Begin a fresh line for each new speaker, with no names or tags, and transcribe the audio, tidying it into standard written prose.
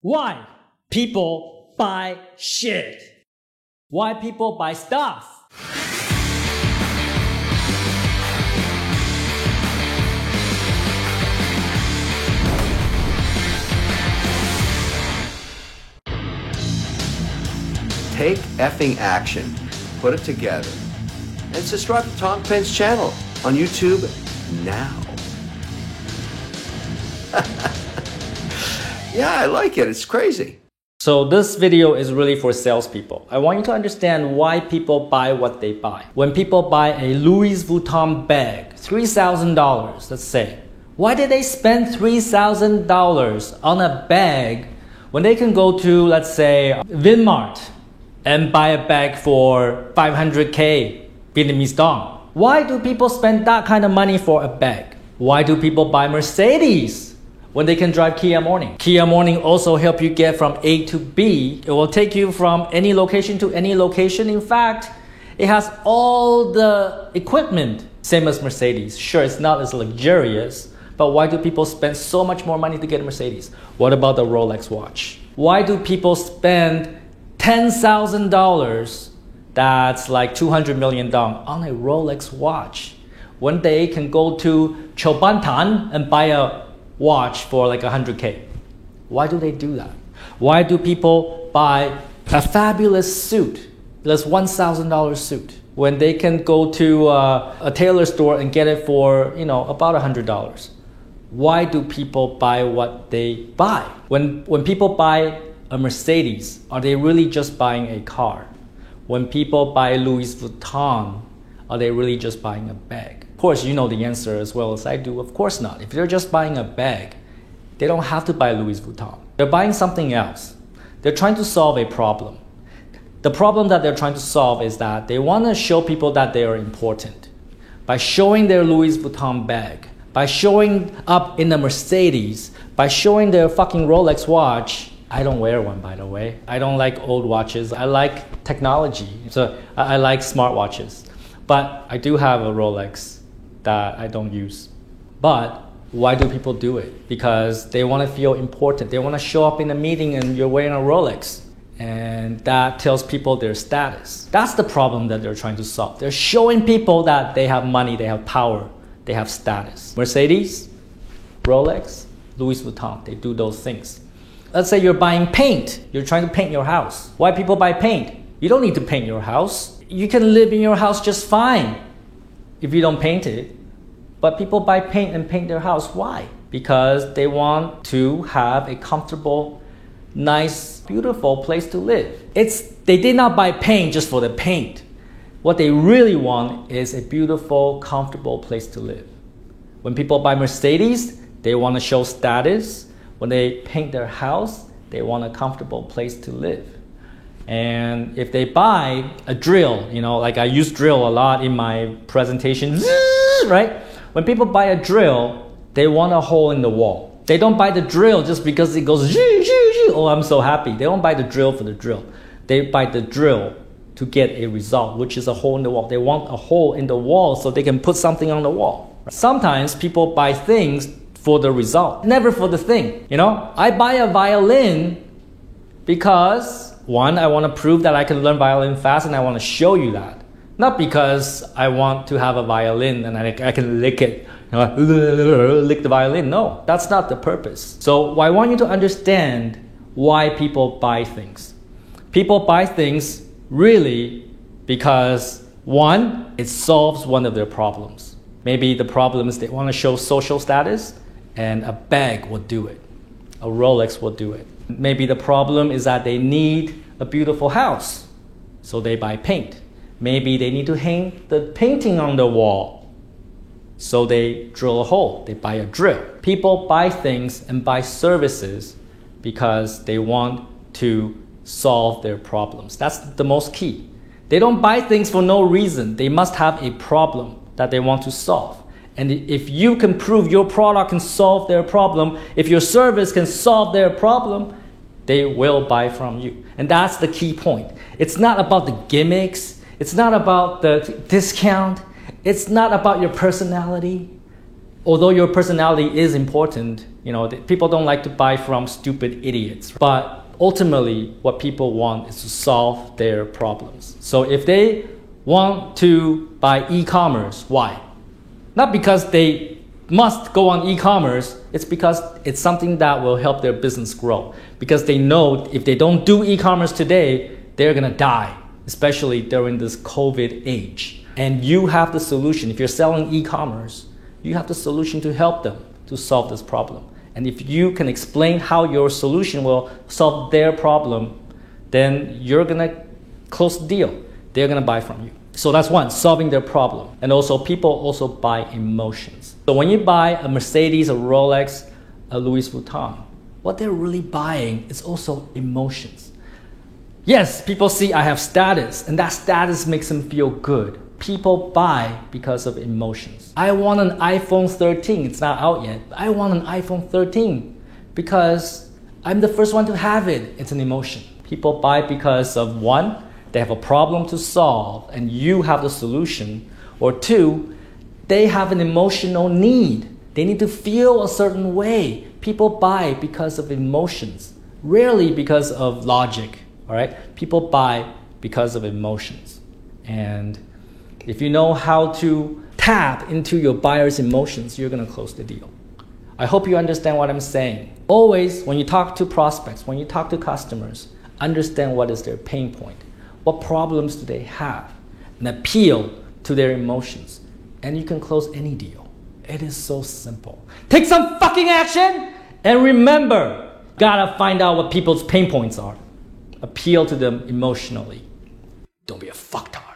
Why people buy shit? Why people buy stuff?
Take effing action, put it together, and subscribe to Tom Penn's channel on YouTube now. Yeah, I like it. It's crazy.
So this video is really for salespeople. I want you to understand why people buy what they buy. When people buy a Louis Vuitton bag, $3,000, let's say, why did they spend $3,000 on a bag when they can go to, let's say, Vinmart and buy a bag for 500K Vietnamese dong? Why do people spend that kind of money for a bag? Why do people buy Mercedes when they can drive Kia Morning? Kia Morning also help you get from A to B. It will take you from any location to any location. In fact, it has all the equipment, same as Mercedes. Sure, it's not as luxurious, but why do people spend so much more money to get a Mercedes? What about the Rolex watch? Why do people spend $10,000, that's like 200 million dong, on a Rolex watch when they can go to Chobantan and buy a watch for like 100K? Why do they do that? Why do people buy a fabulous suit, that's $1,000 suit, when they can go to a tailor store and get it for, about $100? Why do people buy what they buy? When people buy a Mercedes, are they really just buying a car? When people buy Louis Vuitton, are they really just buying a bag? Of course, you know the answer as well as I do. Of course not. If they're just buying a bag, they don't have to buy Louis Vuitton. They're buying something else. They're trying to solve a problem. The problem that they're trying to solve is that they want to show people that they are important. By showing their Louis Vuitton bag, by showing up in a Mercedes, by showing their fucking Rolex watch. I don't wear one, by the way. I don't like old watches. I like technology. So I like smartwatches. But I do have a Rolex that I don't use. But why do people do it? Because they want to feel important. They want to show up in a meeting and you're wearing a Rolex. And that tells people their status. That's the problem that they're trying to solve. They're showing people that they have money, they have power, they have status. Mercedes, Rolex, Louis Vuitton, they do those things. Let's say you're buying paint. You're trying to paint your house. Why people buy paint? You don't need to paint your house. You can live in your house just fine if you don't paint it. But people buy paint and paint their house. Why? Because they want to have a comfortable, nice, beautiful place to live. They did not buy paint just for the paint. What they really want is a beautiful, comfortable place to live. When people buy Mercedes, they want to show status. When they paint their house, they want a comfortable place to live. And if they buy a drill, like I use drill a lot in my presentations, right? When people buy a drill, they want a hole in the wall. They don't buy the drill just because it goes, oh, I'm so happy. They don't buy the drill for the drill. They buy the drill to get a result, which is a hole in the wall. They want a hole in the wall so they can put something on the wall. Sometimes people buy things for the result, never for the thing. I buy a violin because, one, I want to prove that I can learn violin fast and I want to show you that. Not because I want to have a violin and I can lick it, lick the violin. No, that's not the purpose. So I want you to understand why people buy things. People buy things really because, one, it solves one of their problems. Maybe the problem is they want to show social status, and a bag will do it. A Rolex will do it. Maybe the problem is that they need a beautiful house, so they buy paint. Maybe they need to hang the painting on the wall, so they drill a hole. They buy a drill. People buy things and buy services because they want to solve their problems. That's the most key. They don't buy things for no reason. They must have a problem that they want to solve. And if you can prove your product can solve their problem, if your service can solve their problem, they will buy from you. And that's the key point. It's not about the gimmicks. It's not about the discount. It's not about your personality. Although your personality is important, people don't like to buy from stupid idiots. But ultimately, what people want is to solve their problems. So if they want to buy e-commerce, why? Not because they must go on e-commerce, it's because it's something that will help their business grow. Because they know if they don't do e-commerce today, they're gonna die, especially during this COVID age. And you have the solution. If you're selling e-commerce, you have the solution to help them to solve this problem. And if you can explain how your solution will solve their problem, then you're gonna close the deal. They're gonna buy from you. So that's one, solving their problem. And also people also buy emotions. So when you buy a Mercedes, a Rolex, a Louis Vuitton, what they're really buying is also emotions. Yes, people see I have status, and that status makes them feel good. People buy because of emotions. I want an iPhone 13. It's not out yet. I want an iPhone 13 because I'm the first one to have it. It's an emotion. People buy because of one, they have a problem to solve and you have the solution. Or two, they have an emotional need. They need to feel a certain way. People buy because of emotions, rarely because of logic. All right? People buy because of emotions. And if you know how to tap into your buyer's emotions, you're going to close the deal. I hope you understand what I'm saying. Always, when you talk to prospects, when you talk to customers, understand what is their pain point. What problems do they have? And appeal to their emotions. And you can close any deal. It is so simple. Take some fucking action and remember, gotta find out what people's pain points are. Appeal to them emotionally. Don't be a fucktard.